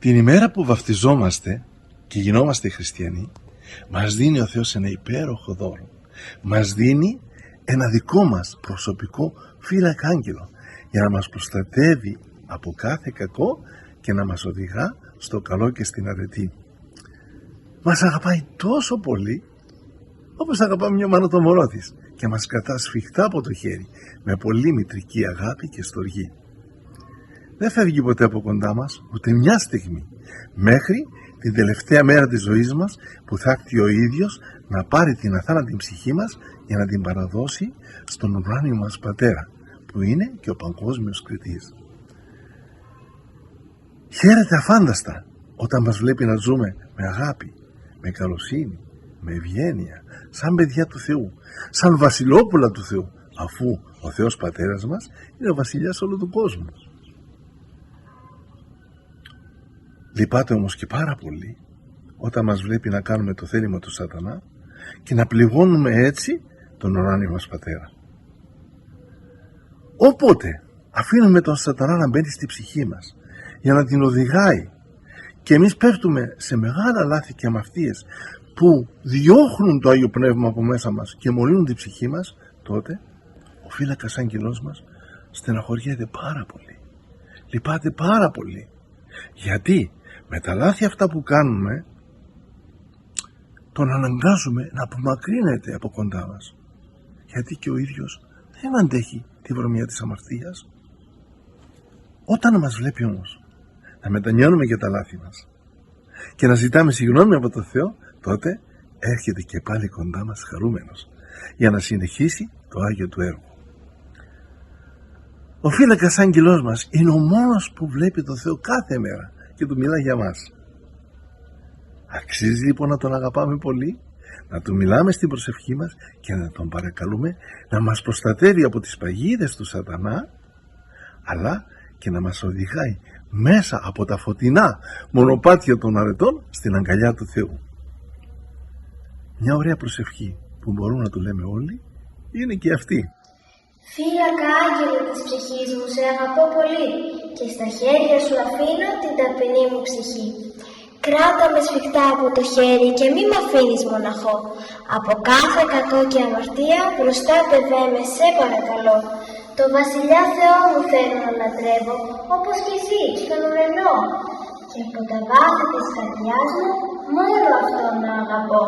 Την ημέρα που βαφτιζόμαστε και γινόμαστε χριστιανοί, μας δίνει ο Θεός ένα υπέροχο δώρο. Μας δίνει ένα δικό μας προσωπικό φύλακα άγγελο για να μας προστατεύει από κάθε κακό και να μας οδηγά στο καλό και στην αρετή. Μας αγαπάει τόσο πολύ όπως αγαπάμε μια μάνα το μωρό της και μας κρατά σφιχτά από το χέρι με πολύ μητρική αγάπη και στοργή. Δεν φεύγει ποτέ από κοντά μας ούτε μια στιγμή, μέχρι την τελευταία μέρα της ζωής μας που θα έρθει ο ίδιος να πάρει την αθάνατη ψυχή μας για να την παραδώσει στον ουράνιο μας Πατέρα, που είναι και ο παγκόσμιος κριτής. Χαίρεται αφάνταστα όταν μας βλέπει να ζούμε με αγάπη, με καλοσύνη, με ευγένεια, σαν παιδιά του Θεού, σαν βασιλόπουλα του Θεού, αφού ο Θεός Πατέρας μας είναι ο βασιλιάς όλου του κόσμου. Λυπάται όμως και πάρα πολύ όταν μας βλέπει να κάνουμε το θέλημα του Σατανά και να πληγώνουμε έτσι τον ουράνιο μας Πατέρα. Οπότε αφήνουμε τον Σατανά να μπαίνει στη ψυχή μας για να την οδηγάει και εμείς πέφτουμε σε μεγάλα λάθη και αμαρτίες που διώχνουν το Άγιο Πνεύμα από μέσα μας και μολύνουν την ψυχή μας, τότε ο φύλακας άγγελός μας στεναχωριέται πάρα πολύ, λυπάται πάρα πολύ, γιατί με τα λάθη αυτά που κάνουμε τον αναγκάζουμε να απομακρύνεται από κοντά μας, γιατί και ο ίδιος δεν αντέχει τη βρωμιά της αμαρτίας. Όταν μας βλέπει όμως να μετανιώνουμε για τα λάθη μας και να ζητάμε συγγνώμη από τον Θεό, τότε έρχεται και πάλι κοντά μας χαρούμενος για να συνεχίσει το Άγιο του έργο. Ο φύλακας άγγελός μας είναι ο μόνος που βλέπει τον Θεό κάθε μέρα και του μιλά για μας. Αξίζει λοιπόν να τον αγαπάμε πολύ, να του μιλάμε στην προσευχή μας και να τον παρακαλούμε να μας προστατεύει από τις παγίδες του Σατανά, αλλά και να μας οδηγάει μέσα από τα φωτεινά μονοπάτια των αρετών στην αγκαλιά του Θεού. Μια ωραία προσευχή που μπορούμε να του λέμε όλοι είναι και αυτή. Φύλακα άγγελε της ψυχής μου, σε αγαπώ πολύ και στα χέρια σου αφήνω την ταπεινή μου ψυχή. Κράτα με σφιχτά από το χέρι και μη μ' αφήνεις μοναχό. Από κάθε κακό και αμαρτία προστάτευέ με, σε παρακαλώ. Το βασιλιά Θεό μου θέλω να λατρεύω, όπως και εσύ στον ουρανό. Και από τα βάθη της καρδιάς μου μόνο αυτό να αγαπώ.